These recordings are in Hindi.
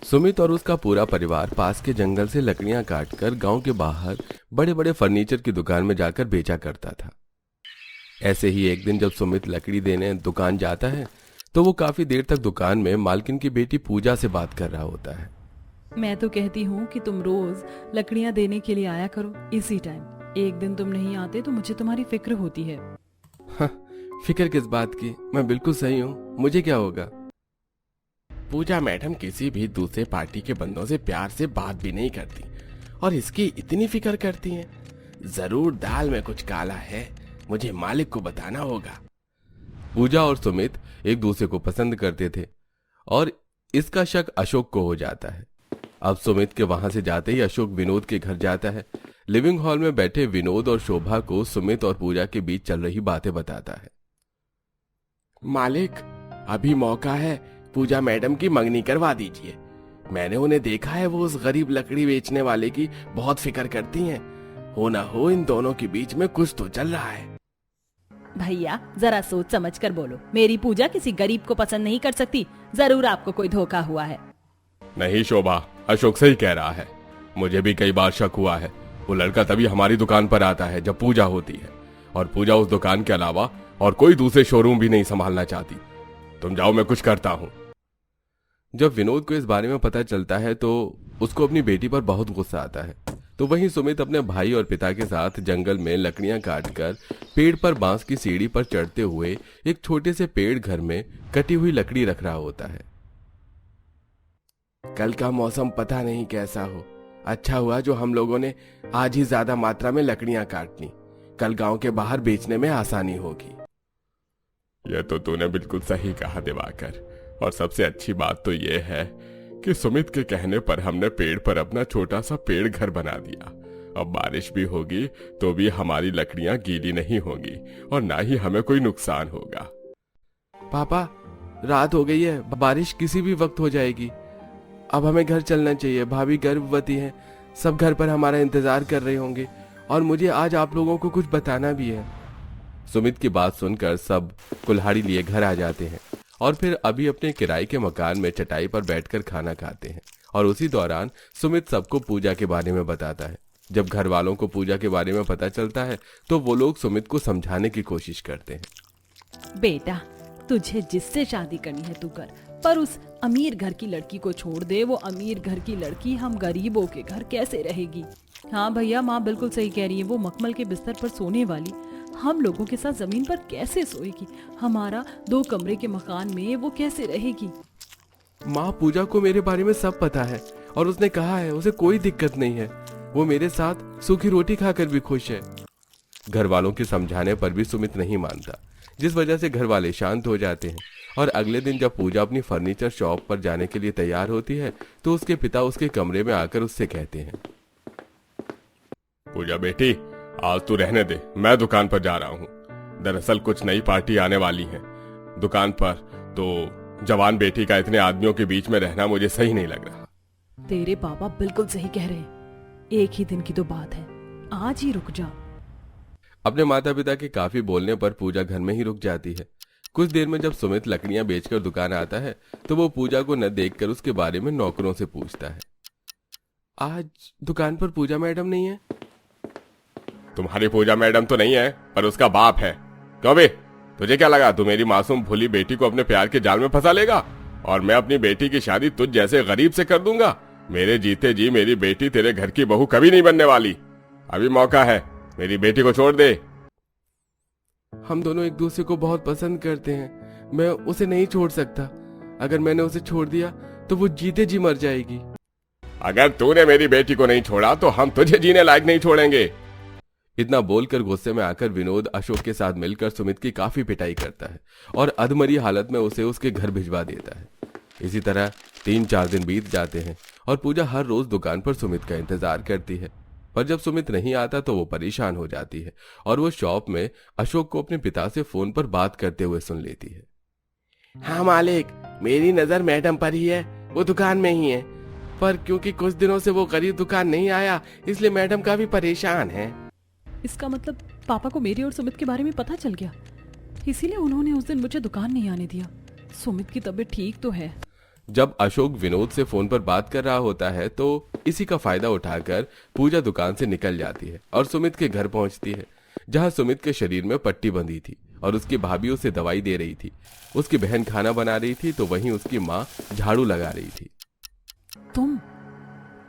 सुमित और उसका पूरा परिवार पास के जंगल से लकड़ियां काटकर गांव के बाहर बड़े बड़े फर्नीचर की दुकान में जाकर बेचा करता था। ऐसे ही एक दिन जब सुमित लकड़ी देने दुकान जाता है तो वो काफी देर तक दुकान में मालकिन की बेटी पूजा से बात कर रहा होता है। मैं तो कहती हूँ कि तुम रोज लकड़ियाँ देने के लिए आया करो इसी टाइम। एक दिन तुम नहीं आते तो मुझे तुम्हारी फिक्र होती है। हाँ, फिक्र किस बात की, मैं बिल्कुल सही हूँ, मुझे क्या होगा। पूजा मैडम किसी भी दूसरे पार्टी के बंदों से प्यार से बात भी नहीं करती और इसकी इतनी फिक्र करती हैं। जरूर दाल में कुछ काला है, मुझे मालिक को बताना होगा। पूजा और सुमित एक दूसरे को पसंद करते थे और इसका शक अशोक को हो जाता है। अब सुमित के वहां से जाते ही अशोक विनोद के घर जाता है। लिविंग हॉल में बैठे विनोद और शोभा को सुमित और पूजा के बीच चल रही बातें बताता है। मालिक, अभी मौका है, पूजा मैडम की मंगनी करवा दीजिए। मैंने उन्हें देखा है, वो उस गरीब लकड़ी बेचने वाले की बहुत फिक्र करती हैं। हो ना हो इन दोनों के बीच में कुछ तो चल रहा है। भैया जरा सोच समझ कर बोलो, मेरी पूजा किसी गरीब को पसंद नहीं कर सकती। जरूर आपको कोई धोखा हुआ है। नहीं शोभा, अशोक सही कह रहा है। मुझे भी कई बार शक हुआ है। वो लड़का तभी हमारी दुकान पर आता है जब पूजा होती है, और पूजा उस दुकान के अलावा और कोई दूसरे शोरूम भी नहीं संभालना चाहती। तुम जाओ, मैं कुछ करता हूँ। जब विनोद को इस बारे में पता चलता है तो उसको अपनी बेटी पर बहुत गुस्सा आता है। तो वहीं सुमित अपने भाई और पिता के साथ जंगल में लकड़ियां काटकर पेड़ पर बांस की सीढ़ी पर चढ़ते हुए एक छोटे से पेड़ घर में कटी हुई लकड़ी रख रहा होता है। कल का मौसम पता नहीं कैसा हो। अच्छा हुआ जो हम लोगों ने आज ही ज्यादा मात्रा में लकड़ियां काट ली। कल गांव के बाहर बेचने में आसानी होगी। यह तो तूने बिल्कुल सही कहा दिवाकर, और सबसे अच्छी बात तो यह है कि सुमित के कहने पर हमने पेड़ पर अपना छोटा सा पेड़ घर बना दिया। अब बारिश भी होगी तो भी हमारी लकड़ियां गीली नहीं होंगी और ना ही हमें कोई नुकसान होगा। पापा, रात हो गई है, बारिश किसी भी वक्त हो जाएगी। अब हमें घर चलना चाहिए। भाभी गर्भवती हैं, सब घर पर हमारा इंतजार कर रहे होंगे और मुझे आज आप लोगों को कुछ बताना भी है। सुमित की बात सुनकर सब कुल्हाड़ी लिए घर आ जाते हैं और फिर अभी अपने किराए के मकान में चटाई पर बैठकर खाना खाते हैं। और उसी दौरान सुमित सबको पूजा के बारे में बताता है। जब घर वालों को पूजा के बारे में पता चलता है तो वो लोग सुमित को समझाने की कोशिश करते हैं। बेटा, तुझे जिससे शादी करनी है तू कर, पर उस अमीर घर की लड़की को छोड़ दे। वो अमीर घर की लड़की हम गरीबों के घर कैसे रहेगी। हाँ भैया, माँ बिल्कुल सही कह रही है। वो मखमल के बिस्तर पर सोने वाली हम लोगों के साथ जमीन पर कैसे सोएगी। हमारा 2 कमरे के मकान में वो कैसे रहेगी। माँ, पूजा को मेरे बारे में सब पता है और उसने कहा है उसे कोई दिक्कत नहीं है। वो मेरे साथ सूखी रोटी खाकर भी खुश है। घर वालों के समझाने पर भी सुमित नहीं मानता, जिस वजह से घर वाले शांत हो जाते हैं। और अगले दिन जब पूजा अपनी फर्नीचर शॉप पर जाने के लिए तैयार होती है तो उसके पिता उसके कमरे में आकर उससे कहते हैं, पूजा बेटी, आज तू रहने दे, मैं दुकान पर जा रहा हूँ। दरअसल कुछ नई पार्टी आने वाली है दुकान पर, तो जवान बेटी का इतने आदमियों के बीच में रहना मुझे सही नहीं लग रहा। तेरे पापा बिल्कुल सही कह रहे हैं। एक ही दिन की तो बात है, आज ही रुक जा। अपने माता पिता के काफी बोलने पर पूजा घर में ही रुक जाती है। कुछ देर में जब सुमित लकड़ियां बेचकर दुकान आता है तो वो पूजा को न देखकर उसके बारे में नौकरों से पूछता है, आज दुकान पर पूजा मैडम नहीं है? तुम्हारी पूजा मैडम तो नहीं है, पर उसका बाप है। क्यों बे, तुझे क्या लगा तू मेरी मासूम भोली बेटी को अपने प्यार के जाल में फंसा लेगा और मैं अपनी बेटी की शादी तुझ जैसे गरीब से कर दूंगा? मेरे जीते जी मेरी बेटी तेरे घर की बहू कभी नहीं बनने वाली। अभी मौका है, मेरी बेटी को छोड़ दे। हम दोनों एक दूसरे को बहुत पसंद करते हैं, मैं उसे नहीं छोड़ सकता। अगर मैंने उसे छोड़ दिया तो वो जीते जी मर जाएगी। अगर तूने मेरी बेटी को नहीं छोड़ा तो हम तुझे जीने लायक नहीं छोड़ेंगे। इतना बोलकर गुस्से में आकर विनोद अशोक के साथ मिलकर सुमित की काफी पिटाई करता है और अधमरी हालत में उसे उसके घर भिजवा देता है। इसी तरह 3-4 दिन बीत जाते हैं और पूजा हर रोज दुकान पर सुमित का इंतजार करती है। पर जब सुमित नहीं आता तो वो परेशान हो जाती है और वो शॉप में अशोक को अपने पिता से फोन पर बात करते हुए सुन लेती है। हाँ मालिक, मेरी नजर मैडम पर ही है, वो दुकान में ही है। पर क्योंकि कुछ दिनों से वो गरीब दुकान नहीं आया, इसलिए मैडम काफी परेशान है। इसका मतलब पापा को मेरे और सुमित के बारे में पता चल गया, इसीलिए उन्होंने उस दिन मुझे दुकान नहीं आने दिया। सुमित की तबीयत ठीक तो है? जब अशोक विनोद से फोन पर बात कर रहा होता है तो इसी का फायदा उठाकर पूजा दुकान से निकल जाती है और सुमित के घर पहुंचती है, जहां सुमित के शरीर में पट्टी बंधी थी और उसकी भाभी उसे दवाई दे रही थी। उसकी बहन खाना बना रही थी तो वहीं उसकी माँ झाड़ू लगा रही थी।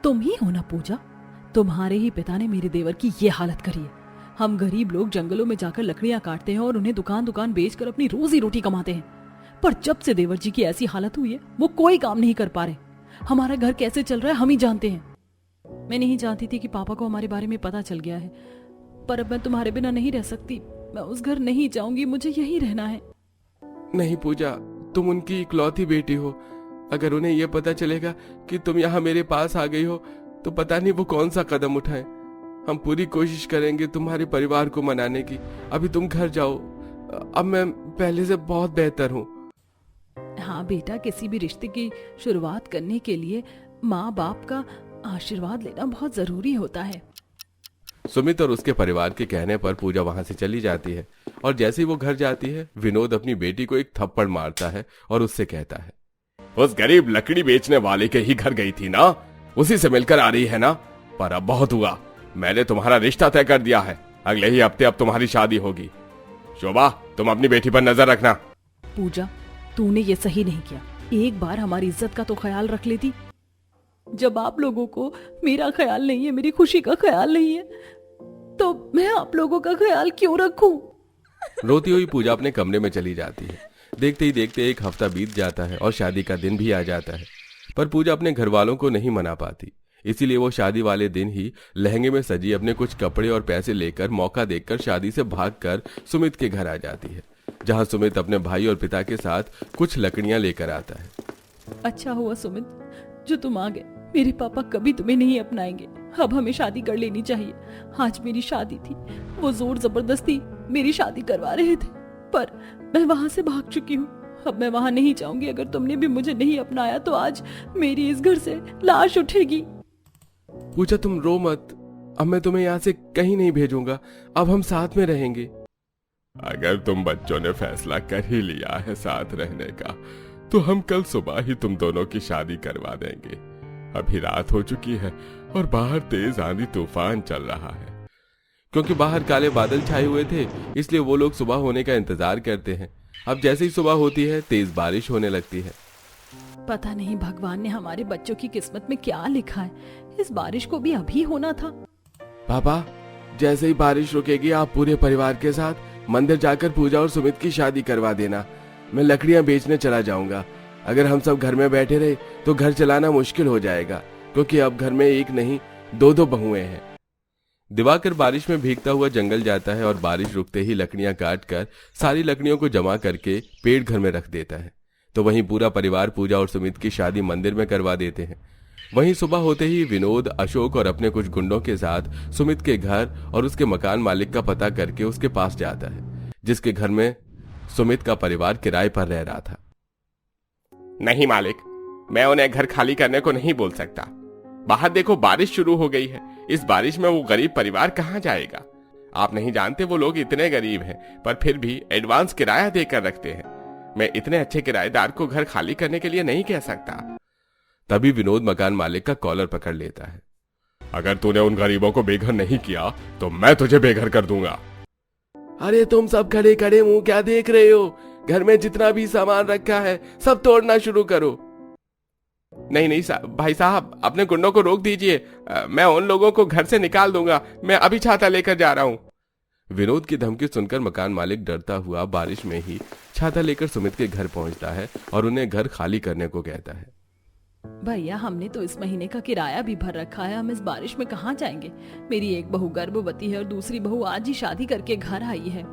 तुम ही हो ना पूजा? तुम्हारे ही पिता ने मेरे देवर की ये हालत करी है। हम गरीब लोग जंगलों में जाकर लकड़ियां काटते हैं और उन्हें दुकान दुकान बेचकर अपनी रोजी रोटी कमाते हैं, पर जब से देवर जी की ऐसी हालत हुई है वो कोई काम नहीं कर पा रहे। हमारा घर कैसे चल रहा है हम ही जानते हैं। मैं नहीं जानती थी कि पापा को हमारे बारे में पता चल गया है, पर अब मैं तुम्हारे बिना नहीं रह सकती। मैं उस घर नहीं जाऊंगी, मुझे यहीं रहना है। नहीं पूजा, तुम उनकी इकलौती बेटी हो। अगर उन्हें यह पता चलेगा कि तुम यहाँ मेरे पास आ गई हो तो पता नहीं वो कौन सा कदम उठाए। हम पूरी कोशिश करेंगे तुम्हारे परिवार को मनाने की। अभी तुम घर जाओ, अब मैं पहले से बहुत बेहतर हूँ। हाँ बेटा, किसी भी रिश्ते की शुरुआत करने के लिए माँ बाप का आशीर्वाद लेना बहुत जरूरी होता है। सुमित और उसके परिवार के कहने पर पूजा वहां से चली जाती है और जैसे ही वो घर जाती है विनोद अपनी बेटी को एक थप्पड़ मारता है और उससे कहता है, उस गरीब लकड़ी बेचने वाले के ही घर गई थी ना, उसी से मिलकर आ रही है ना। पर अब बहुत हुआ, मैंने तुम्हारा रिश्ता तय कर दिया है। अगले ही हफ्ते अब तुम्हारी शादी होगी। शोभा, तुम अपनी बेटी पर नजर रखना। पूजा, तूने ये सही नहीं किया। एक बार हमारी इज्जत का तो ख्याल रख लेती। जब आप लोगों को मेरा ख्याल नहीं है, मेरी खुशी का ख्याल नहीं है, तो मैं आप लोगों का ख्याल क्यों रखूं? रोती हुई पूजा अपने कमरे में चली जाती है। देखते ही देखते एक हफ्ता बीत जाता है और शादी का दिन भी आ जाता है, पर पूजा अपने घर वालों को नहीं मना पाती। इसीलिए वो शादी वाले दिन ही लहंगे में सजी अपने कुछ कपड़े और पैसे लेकर मौका देखकर शादी से भागकर सुमित के घर आ जाती है, जहां सुमित अपने भाई और पिता के साथ कुछ लकड़ियां लेकर आता है। अच्छा हुआ सुमित जो तुम आ गए। मेरे पापा कभी तुम्हें नहीं अपनाएंगे। अब हमें शादी कर लेनी चाहिए। आज मेरी शादी थी, वो जोर जबरदस्ती मेरी शादी करवा रहे थे, पर मैं वहां से भाग चुकी हूँ। अब मैं वहां नहीं जाऊंगी। अगर तुमने भी मुझे नहीं अपनाया तो आज मेरी इस घर से लाश उठेगी। पूजा, तुम रो मत। अब मैं तुम्हें यहाँ से कहीं नहीं भेजूंगा। अब हम साथ में रहेंगे। अगर तुम बच्चों ने फैसला कर ही लिया है साथ रहने का, तो हम कल सुबह ही तुम दोनों की शादी करवा देंगे। अभी रात हो चुकी है और बाहर तेज आंधी तूफान चल रहा है। क्योंकि बाहर काले बादल छाए हुए थे, इसलिए वो लोग सुबह होने का इंतजार करते हैं। अब जैसे ही सुबह होती है तेज बारिश होने लगती है। पता नहीं भगवान ने हमारे बच्चों की किस्मत में क्या लिखा है। इस बारिश को भी अभी होना था। पापा, जैसे ही बारिश रुकेगी आप पूरे परिवार के साथ मंदिर जाकर पूजा और सुमित की शादी करवा देना। मैं लकड़ियां बेचने चला जाऊंगा। अगर हम सब घर में बैठे रहे तो घर चलाना मुश्किल हो जाएगा, क्योंकि अब घर में एक नहीं दो बहुएं हैं। दिवाकर बारिश में भीगता हुआ जंगल जाता है और बारिश रुकते ही लकड़ियां काटकर सारी लकड़ियों को जमा करके पेड़ घर में रख देता है। तो वहीं पूरा परिवार पूजा और सुमित की शादी मंदिर में करवा देते हैं। वहीं सुबह होते ही विनोद, अशोक और अपने कुछ गुंडों के साथ सुमित के घर और उसके मकान मालिक का पता करके उसके पास जाता है, जिसके घर में सुमित का परिवार किराए पर रह रहा था। नहीं मालिक, मैं उन्हें घर खाली करने को नहीं बोल सकता। बाहर देखो, बारिश शुरू हो गई है। इस बारिश में वो गरीब परिवार कहाँ जाएगा? आप नहीं जानते वो लोग इतने गरीब हैं, पर फिर भी एडवांस किराया देकर रखते हैं। मैं इतने अच्छे किराएदार को घर खाली करने के लिए नहीं कह सकता। तभी विनोद मकान मालिक का कॉलर पकड़ लेता है। अगर तूने उन गरीबों को बेघर नहीं किया तो मैं तुझे बेघर कर दूंगा। अरे तुम सब खड़े खड़े मुंह क्या देख रहे हो? घर में जितना भी सामान रखा है सब तोड़ना शुरू करो। नहीं भाई साहब, अपने गुंडों को रोक दीजिए। मैं उन लोगों को घर से निकाल दूंगा। मैं अभी छाता लेकर जा रहा हूँ। विनोद की धमकी सुनकर मकान मालिक डरता हुआ बारिश में ही छाता लेकर सुमित के घर पहुंचता है और उन्हें घर खाली करने को कहता है। भैया, हमने तो इस महीने का किराया भी भर रखा है। हम इस बारिश में कहाँ जाएंगे? मेरी एक बहू गर्भवती है और दूसरी बहू आज ही शादी करके घर आई है।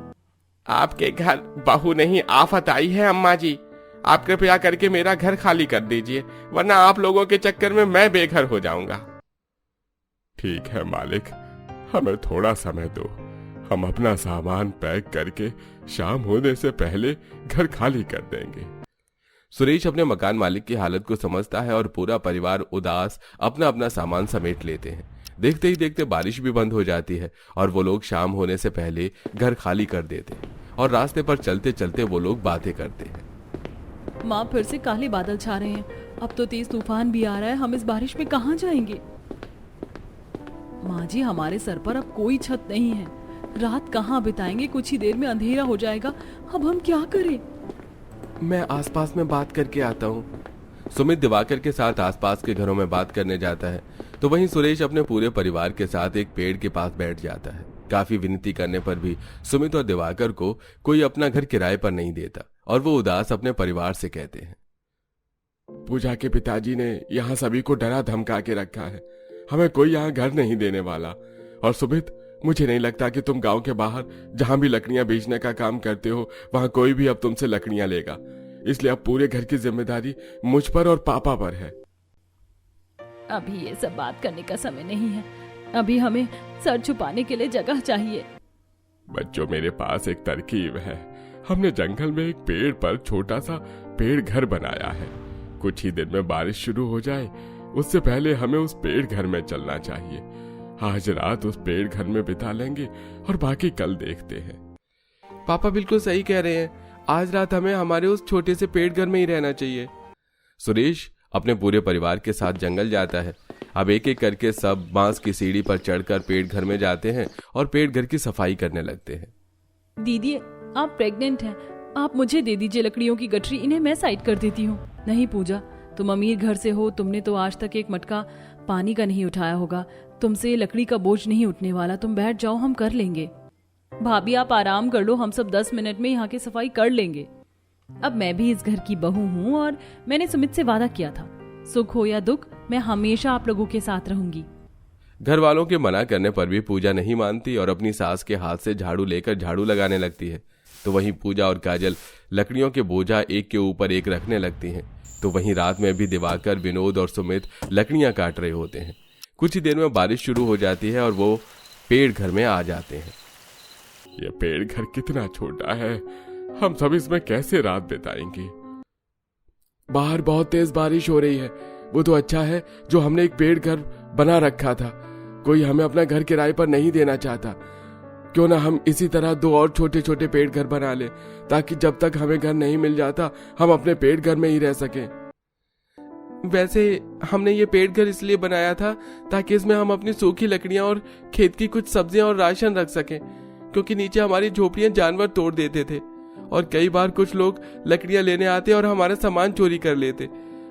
आपके घर बहू नहीं आफत आई है अम्मा जी। आप कृपया करके मेरा घर खाली कर दीजिए, वरना आप लोगों के चक्कर में मैं बेघर हो जाऊंगा। ठीक है मालिक, हमें थोड़ा समय दो। हम अपना सामान पैक करके शाम होने से पहले घर खाली कर देंगे। सुरेश अपने मकान मालिक की हालत को समझता है और पूरा परिवार उदास अपना अपना सामान समेट लेते हैं। देखते ही देखते बारिश भी बंद हो जाती है और वो लोग शाम होने से पहले घर खाली कर देते हैं और रास्ते पर चलते चलते वो लोग बातें करते हैं। माँ फिर से काले बादल छा रहे हैं, अब तो तेज तूफान भी आ रहा है, हम इस बारिश में कहाँ जाएंगे? माँ जी, हमारे सर पर अब कोई छत नहीं है, रात कहाँ बिताएंगे? कुछ ही देर में अंधेरा हो जाएगा, अब हम क्या करें? मैं आसपास में बात करके आता हूँ। सुमित दिवाकर के साथ आसपास के घरों में बात करने जाता है, तो वहीं सुरेश अपने पूरे परिवार के साथ एक पेड़ के पास बैठ जाता है। काफी विनती करने पर भी सुमित और दिवाकर को कोई अपना घर किराए पर नहीं देता और वो उदास अपने परिवार से कहते हैं, पूजा के पिताजी ने यहाँ सभी को डरा धमका के रखा है, हमें कोई यहाँ घर नहीं देने वाला। और सुमित, मुझे नहीं लगता कि तुम गांव के बाहर जहां भी लकड़ियां बेचने का काम करते हो वहां कोई भी अब तुमसे लकड़ियां लेगा, इसलिए अब पूरे घर की जिम्मेदारी मुझ पर और पापा पर है। अभी ये सब बात करने का समय नहीं है, अभी हमें सर छुपाने के लिए जगह चाहिए। बच्चों, मेरे पास एक तरकीब है। हमने जंगल में एक पेड़ पर छोटा सा पेड़ घर बनाया है। कुछ ही दिन में बारिश शुरू हो जाए, उससे पहले हमें उस पेड़ घर में चलना चाहिए। आज रात उस पेड़ घर में बिता लेंगे और बाकी कल देखते हैं। पापा बिल्कुल सही कह रहे हैं, आज रात हमें हमारे उस छोटे से पेड़ घर में ही रहना चाहिए। सुरेश अपने पूरे परिवार के साथ जंगल जाता है। अब एक एक करके सब बांस की सीढ़ी पर चढ़कर पेड़ घर में जाते हैं और पेड़ घर की सफाई करने लगते हैं। दीदी, आप प्रेग्नेंट हैं, आप मुझे दे दीजिए लकड़ियों की गठरी, इन्हें मैं साइड कर देती हूँ। नहीं पूजा, तुम अमीर घर से हो, तुमने तो आज तक एक मटका पानी का नहीं उठाया होगा, तुमसे लकड़ी का बोझ नहीं उठने वाला, तुम बैठ जाओ, हम कर लेंगे। भाभी आप आराम कर लो, हम सब 10 मिनट में यहाँ की सफाई कर लेंगे। अब मैं भी इस घर की बहू हूँ और मैंने सुमित से वादा किया था, सुख हो या दुख मैं हमेशा आप लोगों के साथ रहूंगी। घर वालों के मना करने पर भी पूजा नहीं मानती और अपनी सास के हाथ से झाड़ू लेकर झाड़ू लगाने लगती है। तो वहीं पूजा और काजल लकड़ियों के बोझा एक के ऊपर एक रखने लगती हैं। तो वहीं रात में भी दिवाकर, विनोद और सुमित लकड़ियां काट रहे होते हैं। कुछ ही देर में बारिश शुरू हो जाती है और वो पेड़ घर में आ जाते हैं। ये पेड़ घर कितना छोटा है, हम सब इसमें कैसे रात बिताएंगे? बाहर बहुत तेज बारिश हो रही है, वो तो अच्छा है जो हमने एक पेड़ घर बना रखा था। कोई हमें अपना घर किराए पर नहीं देना चाहता, क्यों ना हम इसी तरह 2 और छोटे छोटे पेड़ घर बना ले, ताकि जब तक हमें घर नहीं मिल जाता हम अपने पेड़ घर में ही रह सकें। वैसे हमने ये पेड़ घर इसलिए बनाया था ताकि इसमें हम अपनी सूखी लकड़ियां और खेत की कुछ सब्जियां और राशन रख सकें, क्योंकि नीचे हमारी झोपड़ियां जानवर तोड़ देते थे और कई बार कुछ लोग लकड़ियां लेने आते और हमारा सामान चोरी कर लेते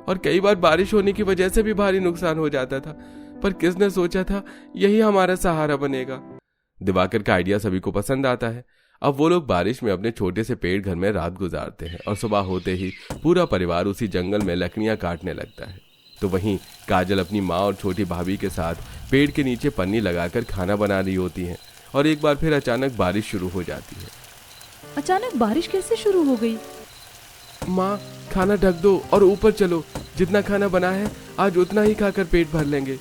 और कई बार बारिश होने की वजह से भी भारी नुकसान हो जाता था। पर किसने सोचा था यही हमारा सहारा बनेगा। दिवाकर का आइडिया सभी को पसंद आता है। अब वो लोग बारिश में अपने छोटे से पेड़ घर में रात गुजारते हैं और सुबह होते ही पूरा परिवार उसी जंगल में लकड़ियां काटने लगता है। तो वहीं काजल अपनी माँ और छोटी भाभी के साथ पेड़ के नीचे पन्नी लगाकर खाना बना रही होती हैं और एक बार फिर अचानक बारिश शुरू हो जाती है। अचानक बारिश कैसे शुरू हो गई? माँ, खाना ढक दो और ऊपर चलो, जितना खाना बना है आज उतना ही खाकर पेट भर लेंगे।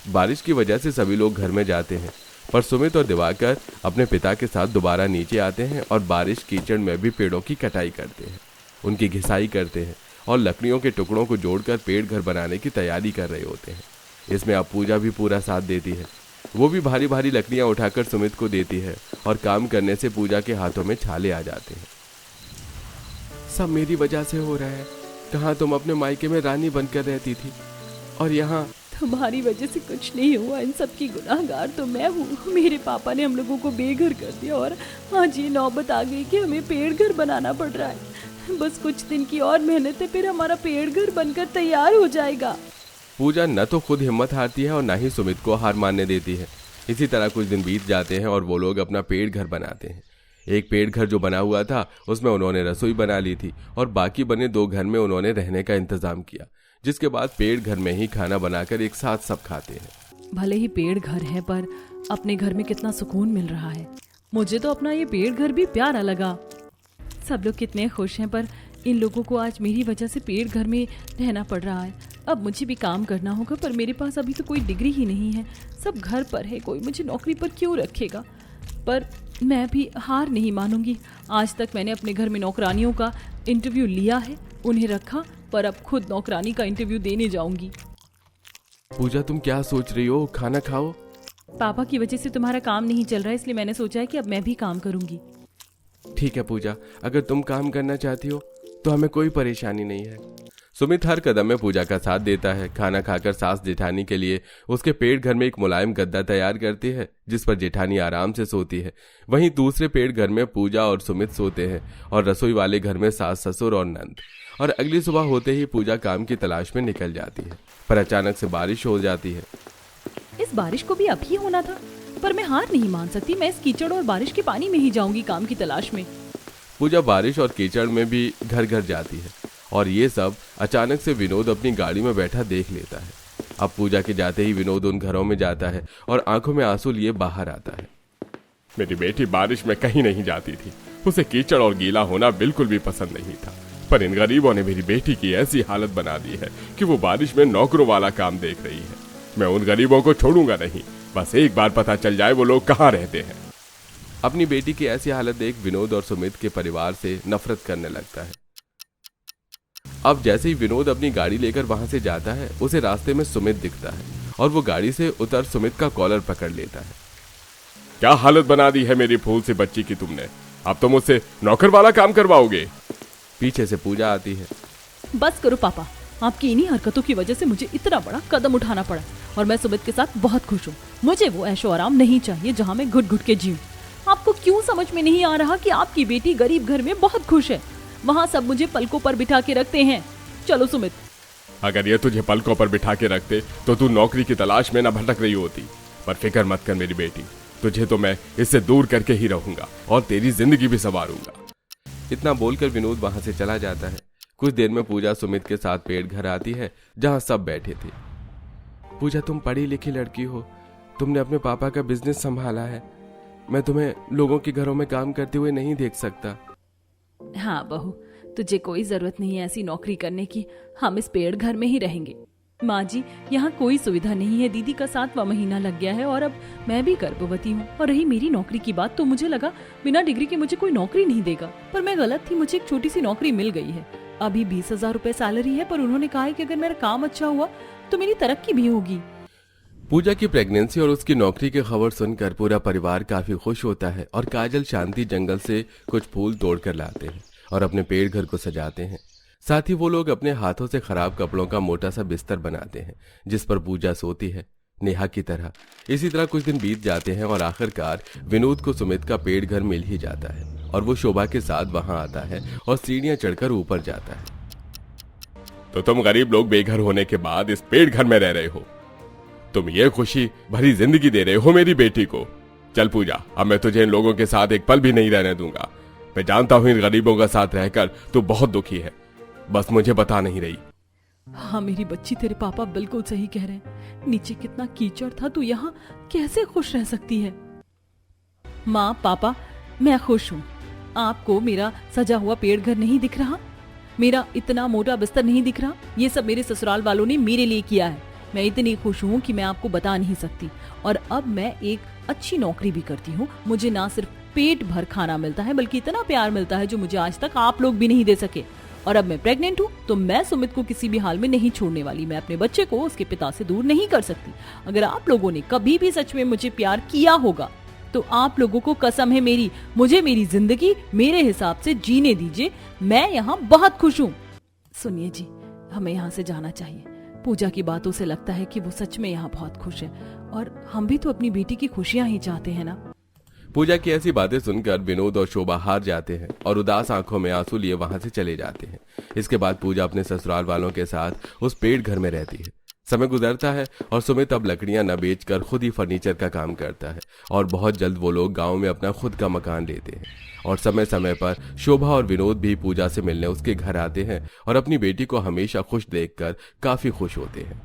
बारिश की वजह से सभी लोग घर में जाते हैं, पर सुमित और दिवाकर अपने पिता के साथ दोबारा नीचे आते हैं और बारिश कीचड़ में भी पेड़ों की कटाई करते हैं, उनकी घिसाई करते हैं और लकड़ियों के टुकड़ों को जोड़कर पेड़ घर बनाने की तैयारी कर रहे होते हैं। इसमें अब पूजा भी पूरा साथ देती है। वो भी भारी भारी लकड़ियां उठाकर सुमित को देती है और काम करने से पूजा के हाथों में छाले आ जाते हैं। सब मेरी वजह से हो रहा है। कहाँ तुम अपने मायके में रानी बनकर रहती थी और यहाँ तुम्हारी वजह से कुछ नहीं हुआ, इन सब की गुनाहगार तो मैं हूँ। मेरे पापा ने हम लोगों को बेघर कर दिया और आज ये नौबत आ गई कि हमें पेड़ घर बनाना पड़ रहा है। बस कुछ दिन की और मेहनत है, फिर हमारा पेड़ घर बनकर तैयार हो जाएगा। पूजा न तो खुद हिम्मत हारती है और न ही सुमित को हार मानने देती है। इसी तरह कुछ दिन बीत जाते हैं और वो लोग अपना पेड़ घर बनाते हैं। एक पेड़ घर जो बना हुआ था उसमें उन्होंने रसोई बना ली थी और बाकी बने 2 घर में उन्होंने रहने का इंतजाम किया, जिसके बाद पेड़ घर में ही खाना बनाकर एक साथ सब खाते हैं। भले ही पेड़ घर है, पर अपने घर में कितना सुकून मिल रहा है। मुझे तो अपना ये पेड़ घर भी प्यारा लगा। सब लोग कितने खुश हैं, पर इन लोगों को आज मेरी वजह से पेड़ घर में रहना पड़ रहा है। अब मुझे भी काम करना होगा, पर मेरे पास अभी तो कोई डिग्री ही नहीं है। सब घर पर है, कोई मुझे नौकरी पर क्यों रखेगा। पर मैं भी हार नहीं मानूंगी। आज तक मैंने अपने घर में नौकरानियों का इंटरव्यू लिया है, उन्हें रखा, पर अब खुद नौकरानी का इंटरव्यू देने जाऊंगी। पूजा, तुम क्या सोच रही हो? खाना खाओ। पापा की वजह से तुम्हारा काम नहीं चल रहा है, इसलिए मैंने सोचा है कि अब मैं भी काम करूंगी। ठीक है पूजा, अगर तुम काम करना चाहती हो तो हमें कोई परेशानी नहीं है। सुमित हर कदम में पूजा का साथ देता है। खाना खाकर सास जेठानी के लिए उसके पेड़ घर में एक मुलायम गद्दा तैयार करती है जिस पर जेठानी आराम से सोती है। वहीं दूसरे पेड़ घर में पूजा और सुमित सोते हैं और रसोई वाले घर में सास ससुर और नंद। और अगली सुबह होते ही पूजा काम की तलाश में निकल जाती है, पर अचानक से बारिश हो जाती है। इस बारिश को भी अभी होना था, पर मैं हार नहीं मान सकती। मैं इस कीचड़ और बारिश के पानी में ही जाऊंगी काम की तलाश में। पूजा बारिश और कीचड़ में भी घर घर जाती है और ये सब अचानक से विनोद अपनी गाड़ी में बैठा देख लेता है। अब पूजा के जाते ही विनोद उन घरों में जाता है और आंखों में आंसू लिए बाहर आता है। मेरी बेटी बारिश में कहीं नहीं जाती थी, उसे कीचड़ और गीला होना बिल्कुल भी पसंद नहीं था, पर इन गरीबों ने मेरी बेटी की ऐसी हालत बना दी है कि वो बारिश में नौकरों वाला काम देख रही है। मैं उन गरीबों को छोड़ूंगा नहीं, बस एक बार पता चल जाए वो लोग कहाँ रहते हैं। अपनी बेटी की ऐसी हालत देख विनोद और सुमित के परिवार से नफरत करने लगता है। अब जैसे ही विनोद अपनी गाड़ी लेकर वहां से जाता है, उसे रास्ते में सुमित दिखता है और वो गाड़ी से उतर सुमित का कॉलर पकड़ लेता है। क्या हालत बना दी है मेरी फूल सी बच्ची की तुमने, अब तो मुझसे नौकर वाला काम करवाओगे। पीछे से पूजा आती है। बस करो पापा, आपकी इन्हीं हरकतों की वजह से मुझे इतना बड़ा कदम उठाना पड़ा और मैं सुमित के साथ बहुत खुश हूँ। मुझे वो ऐशो आराम नहीं चाहिए जहाँ मैं घुट घुट के जीऊं। आपको क्यों समझ में नहीं आ रहा कि आपकी बेटी गरीब घर में बहुत खुश है? वहाँ सब मुझे पलकों पर बिठा के रखते हैं। चलो सुमित। अगर ये तुझे पलकों पर बिठा के रखते तो तू नौकरी की तलाश में न भटक रही होती। पर फिक्र मत कर मेरी बेटी, तुझे तो मैं इससे दूर करके ही रहूंगा और तेरी जिंदगी भी संवारूंगा। इतना बोलकर विनोद वहां से चला जाता है। कुछ देर में पूजा सुमित के साथ पेड़ घर आती है जहां सब बैठे थे। पूजा, तुम पढ़ी लिखी लड़की हो, तुमने अपने पापा का बिजनेस संभाला है। मैं तुम्हें लोगों के घरों में काम करते हुए नहीं देख सकता। हाँ बहू, तुझे कोई जरूरत नहीं है ऐसी नौकरी करने की। हम इस पेड़ घर में ही रहेंगे। माँ जी, यहाँ कोई सुविधा नहीं है। दीदी का 7वां महीना लग गया है और अब मैं भी गर्भवती हूँ। और रही मेरी नौकरी की बात, तो मुझे लगा बिना डिग्री के मुझे कोई नौकरी नहीं देगा, पर मैं गलत थी। मुझे एक छोटी सी नौकरी मिल गई है। अभी 20,000 रुपए सैलरी है, पर उन्होंने कहा है कि अगर मेरा काम अच्छा हुआ तो मेरी तरक्की भी होगी। पूजा की प्रेगनेंसी और उसकी नौकरी की खबर सुनकर पूरा परिवार काफी खुश होता है और काजल शांति जंगल से कुछ फूल तोड़कर लाते हैं और अपने पेड़ घर को सजाते हैं। साथ ही वो लोग अपने हाथों से खराब कपड़ों का मोटा सा बिस्तर बनाते हैं जिस पर पूजा सोती है, नेहा की तरह। इसी तरह कुछ दिन बीत जाते हैं और आखिरकार विनोद को सुमित का पेड़ घर मिल ही जाता है और वो शोभा के साथ वहां आता है और सीढ़ियां चढ़कर ऊपर जाता है। तो तुम गरीब लोग बेघर होने के बाद इस पेड़ घर में रह रहे हो, तुम ये खुशी भरी जिंदगी दे रहे हो मेरी बेटी को। चल पूजा, अब मैं तुझे इन लोगों के साथ एक पल भी नहीं रहने दूंगा। मैं जानता हूं इन गरीबों का साथ रहकर तू बहुत दुखी है, बस मुझे बता नहीं रही। हाँ मेरी बच्ची, तेरे पापा बिल्कुल सही कह रहे हैं। नीचे कितना कीचड़ था, तू यहाँ कैसे खुश रह सकती है? माँ पापा, मैं खुश हूँ। आपको मेरा सजा हुआ पेड़ घर नहीं दिख रहा? मेरा इतना मोटा बिस्तर नहीं दिख रहा? ये सब मेरे ससुराल वालों ने मेरे लिए किया है। मैं इतनी खुश हूँ कि मैं आपको बता नहीं सकती। और अब मैं एक अच्छी नौकरी भी करती हूँ। मुझे ना सिर्फ पेट भर खाना मिलता है, बल्कि इतना प्यार मिलता है जो मुझे आज तक आप लोग भी नहीं दे सके। और अब मैं प्रेग्नेंट हूँ, तो मैं सुमित को किसी भी हाल में नहीं छोड़ने वाली। मैं अपने बच्चे को उसके पिता से दूर नहीं कर सकती। अगर आप लोगों ने कभी भी सच में मुझे प्यार किया होगा, तो आप लोगों को कसम है मेरी, मुझे मेरी जिंदगी मेरे हिसाब से जीने दीजिए। मैं यहाँ बहुत खुश हूँ। सुनिए जी, हमें यहाँ से जाना चाहिए। पूजा की बातों से लगता है कि वो सच में यहाँ बहुत खुश है, और हम भी तो अपनी बेटी की खुशियाँ ही चाहते हैं ना। पूजा की ऐसी बातें सुनकर विनोद और शोभा हार जाते हैं और उदास आंखों में आंसू लिए वहां से चले जाते हैं। इसके बाद पूजा अपने ससुराल वालों के साथ उस पेड़ घर में रहती है। समय गुजरता है और सुमित अब लकड़ियां न बेचकर खुद ही फर्नीचर का काम करता है और बहुत जल्द वो लोग गांव में अपना खुद का मकान लेते हैं। और समय समय पर शोभा और विनोद भी पूजा से मिलने उसके घर आते हैं और अपनी बेटी को हमेशा खुश देखकर काफी खुश होते हैं।